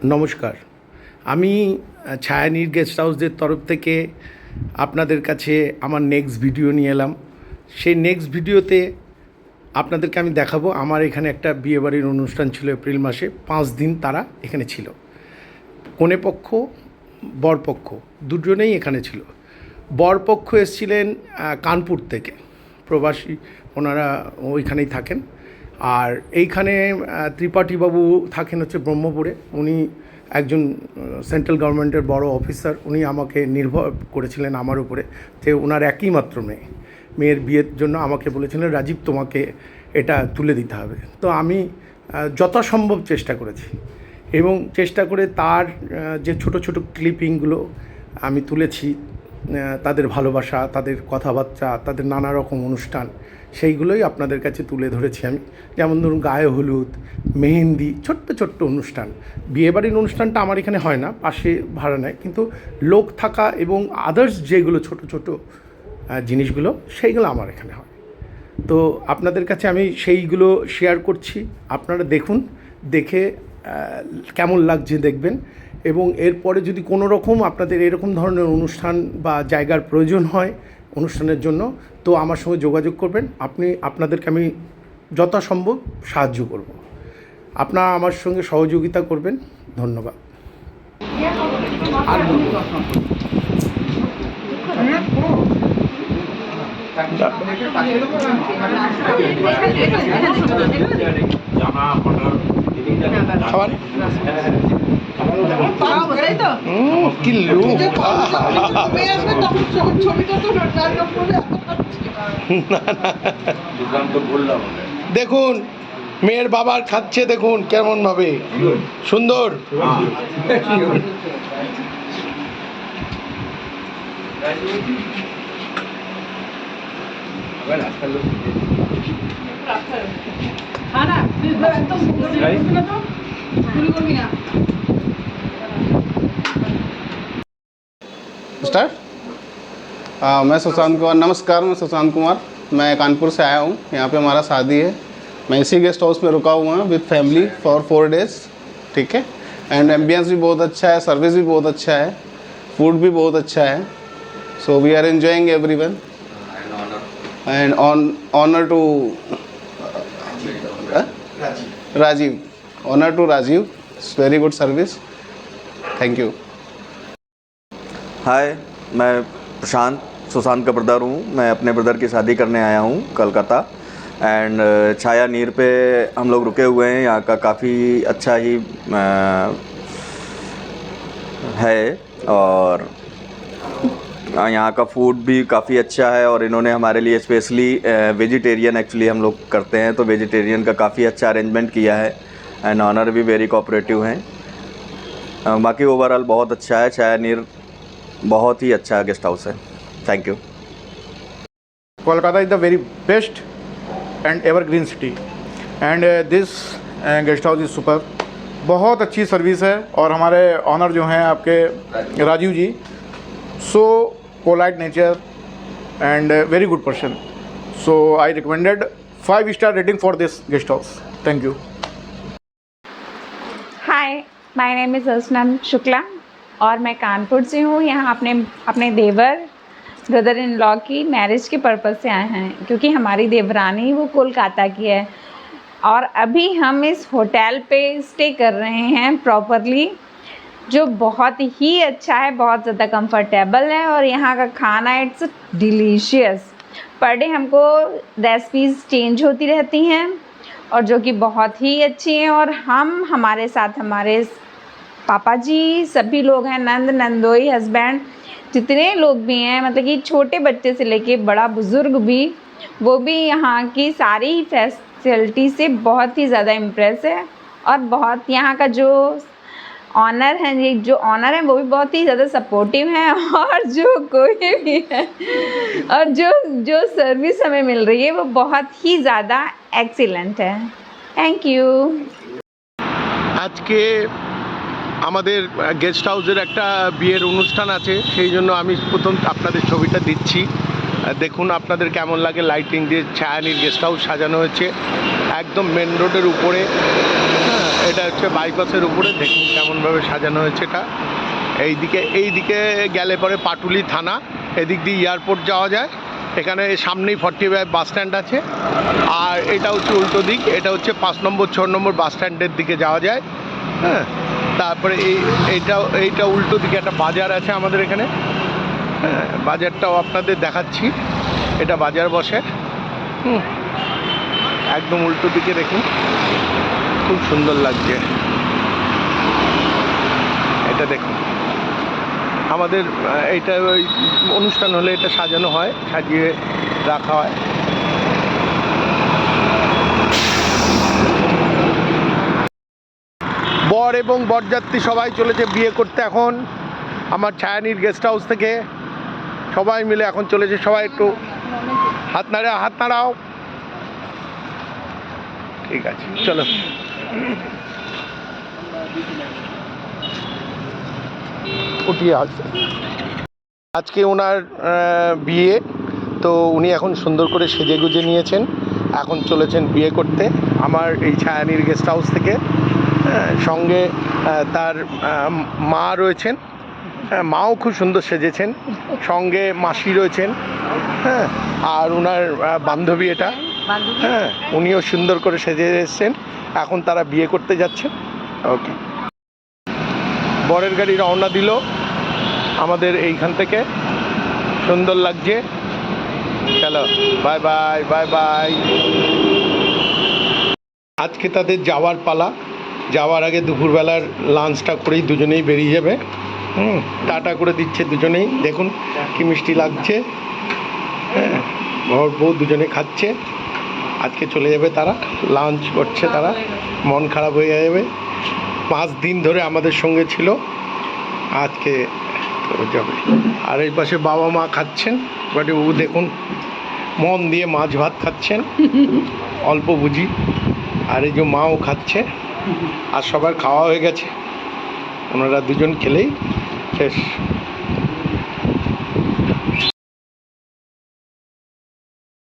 নমস্কার। আমি ছায়ানীর গেস্ট হাউসের তরফ থেকে আপনাদের কাছে আমার নেক্সট ভিডিও নিয়ে এলাম। সেই নেক্সট ভিডিওতে আপনাদেরকে আমি দেখাবো আমার এখানে একটা বিয়েবাড়ির অনুষ্ঠান ছিল এপ্রিল মাসে। 5 দিন তারা এখানে ছিল। কনেপক্ষ বরপক্ষ দুজনেই এখানে ছিল। বরপক্ষ এসেছিলেন কানপুর থেকে, প্রবাসী, ওনারা ওইখানেই থাকেন। আর এইখানে ত্রিপাঠীবাবু থাকেন হচ্ছে ব্রহ্মপুরে। উনি একজন সেন্ট্রাল গভর্নমেন্টের বড় অফিসার। উনি আমাকে নির্ভর করেছিলেন আমার উপরে, যে ওনার একই মাত্র মেয়ের বিয়ের জন্য আমাকে বলেছিলেন, রাজীব তোমাকে এটা তুলে দিতে হবে। তো আমি যথাসম্ভব চেষ্টা করেছি এবং চেষ্টা করে তার যে ছোট ছোট ক্লিপিংগুলো আমি তুলেছি, তাদের ভালোবাসা, তাদের কথাবার্তা, তাদের নানা রকম অনুষ্ঠান, সেইগুলোই আপনাদের কাছে তুলে ধরেছি আমি। যেমন ধরুন গায়ে হলুদ, মেহেন্দি, ছোট্ট ছোট্ট অনুষ্ঠান। বিয়েবাড়ির অনুষ্ঠানটা আমার এখানে হয় না, পাশে ভাড়া নেয়, কিন্তু লোক থাকা এবং আদার্স যেগুলো ছোট ছোট জিনিসগুলো, সেইগুলো আমার এখানে হয়। তো আপনাদের কাছে আমি সেইগুলো শেয়ার করছি। আপনারা দেখুন, দেখে কেমন লাগছে দেখবেন। এবং এরপরে যদি কোনো রকম আপনাদের এরকম ধরনের অনুষ্ঠান বা জায়গার প্রয়োজন হয় অনুষ্ঠানের জন্য, তো আমার সঙ্গে যোগাযোগ করবেন। আপনাদেরকে আমি যথাসম্ভব সাহায্য করব। আপনারা আমার সঙ্গে সহযোগিতা করবেন। ধন্যবাদ। আর খাবার কি লোক! দেখুন মেয়ের বাবার খাচ্ছে, দেখুন কেমন ভাবে সুন্দর। स्टार्ट। मैं सुशांत कुमार, नमस्कार, मैं सुशांत कुमार, मैं कानपुर से आया हूँ। यहाँ पे हमारा शादी है। मैं इसी गेस्ट हाउस में रुका हुआ हूँ विद फैमिली फॉर 4 डेज़। ठीक है। एंड एम्बियंस भी बहुत अच्छा है, सर्विस भी बहुत अच्छा है, फूड भी बहुत अच्छा है। So we are enjoying everyone and honour to Rajiv, honour to Rajiv, it's very good service, thank you. Hi, मैं प्रशांत, सुशांत का ब्रदर हूँ। मैं अपने ब्रदर की शादी करने आया हूँ कलकत्ता। एंड छाया नीर पे हम लोग रुके हुए हैं। यहाँ का काफ़ी अच्छा ही है और यहाँ का फूड भी काफ़ी अच्छा है। और इन्होंने हमारे लिए स्पेशली वेजिटेरियन एक्चुअली हम लोग करते हैं, तो वेजिटेरियन का काफ़ी अच्छा अरेंजमेंट किया है। एंड ऑनर भी वेरी कोऑपरेटिव हैं। बाकी ओवरऑल बहुत अच्छा है। छाया नीर बहुत ही अच्छा गेस्ट हाउस है। Thank you. Kolkata is the very best and evergreen city and this guest house is super. बहुत अच्छी सर्विस है और हमारे ऑनर जो हैं आपके Rajiv ji, so polite nature and very good person. So I recommended 5 star rating for this guest house. Thank you. Hi, my name is Archana Shukla और मैं कानपुर से हूँ। यहाँ अपने देवर ब्रदर इन लॉ की मैरिज के पर्पज़ से आए हैं, क्योंकि हमारी देवरानी वो कोलकाता की है और अभी हम इस होटल पे स्टे कर रहे हैं प्रॉपरली, जो बहुत ही अच्छा है, बहुत ज़्यादा कंफर्टेबल है और यहाँ का खाना इट्स डिलीशियस। पर डे हमको रेसिपीज़ चेंज होती रहती हैं और जो कि बहुत ही अच्छी हैं। और हमारे साथ हमारे पापा जी सभी लोग हैं, नंद नंदोई हस्बैंड जितने लोग भी हैं, मतलब कि छोटे बच्चे से लेके बड़ा बुज़ुर्ग भी, वो भी यहाँ की सारी फैसिलिटी से बहुत ही ज़्यादा इम्प्रेस है। और बहुत यहाँ का जो ऑनर हैं, ये जो ऑनर हैं वो भी बहुत ही ज़्यादा सपोर्टिव हैं। और जो कोई भी है और जो सर्विस हमें मिल रही है वो बहुत ही ज़्यादा एक्सीलेंट है। Thank you. आज के আমাদের গেস্ট হাউসের একটা বিয়ের অনুষ্ঠান আছে, সেই জন্য আমি প্রথম আপনাদের ছবিটা দিচ্ছি। দেখুন আপনাদের কেমন লাগে। লাইটিং দিয়ে ছায়ানীর গেস্ট হাউস সাজানো হয়েছে একদম মেন রোডের উপরে। হ্যাঁ, এটা হচ্ছে বাইপাসের উপরে, দেখুন কেমনভাবে সাজানো হয়েছে এটা। এইদিকে গেলে পরে পাটুলি থানা, এদিক দিয়ে এয়ারপোর্ট যাওয়া যায়। এখানে সামনেই 45 বাস স্ট্যান্ড আছে। আর এটা হচ্ছে উল্টো দিক, এটা হচ্ছে 5 নম্বর 6 নম্বর বাস স্ট্যান্ডের দিকে যাওয়া যায়। হ্যাঁ, তারপরে এইটা উল্টো দিকে একটা বাজার আছে আমাদের এখানে। হ্যাঁ, বাজারটাও আপনাদের দেখাচ্ছি। এটা বাজার বসে, একদম উল্টো দিকে দেখুন, খুব সুন্দর লাগছে। এটা দেখুন, আমাদের এটা ওই অনুষ্ঠান হলে এটা সাজানো হয়, সাজিয়ে রাখা হয়। বর এবং বরযাত্রী সবাই চলেছে বিয়ে করতে এখন আমার ছায়ানীর গেস্ট হাউস থেকে। সবাই মিলে এখন চলেছে, সবাই একটু হাত নাড়াও। ঠিক আছে, চলো। উঠিয়ে আসবে। আজকে ওনার বিয়ে, তো উনি এখন সুন্দর করে সেজে গুজে নিয়েছেন, এখন চলেছেন বিয়ে করতে আমার এই ছায়ানীর গেস্ট হাউস থেকে। সঙ্গে তার মা রয়েছেন, মাও খুব সুন্দর সেজেছেন, সঙ্গে মাসি রয়েছেন। হ্যাঁ, আর ওনার বান্ধবী এটা, হ্যাঁ, উনিও সুন্দর করে সেজে এসেছেন। এখন তারা বিয়ে করতে যাচ্ছেন। ওকে, বরের গাড়ি রওনা দিল আমাদের এইখান থেকে, সুন্দর লাগছে। চলো, বাই বাই বাই বাই। আজকে তাদের যাওয়ার পালা। যাওয়ার আগে দুপুরবেলার লাঞ্চটা করেই দুজনেই বেরিয়ে যাবে। টাটা করে দিচ্ছে দুজনেই, দেখুন কি মিষ্টি লাগছে। হ্যাঁ, বর বউ দুজনে খাচ্ছে, আজকে চলে যাবে তারা, লাঞ্চ করছে তারা, মন খারাপ হয়ে যাবে। 5 দিন ধরে আমাদের সঙ্গে ছিল, আজকে যাবে। আর এই পাশে বাবা মা খাচ্ছেন, বাটে ও দেখুন মন দিয়ে মাছ ভাত খাচ্ছেন, অল্প বুঝি। আর এই যে মাও খাচ্ছে, আর সবার খাওয়া হয়ে গেছে, ওনারা দুজন খেলেই শেষ।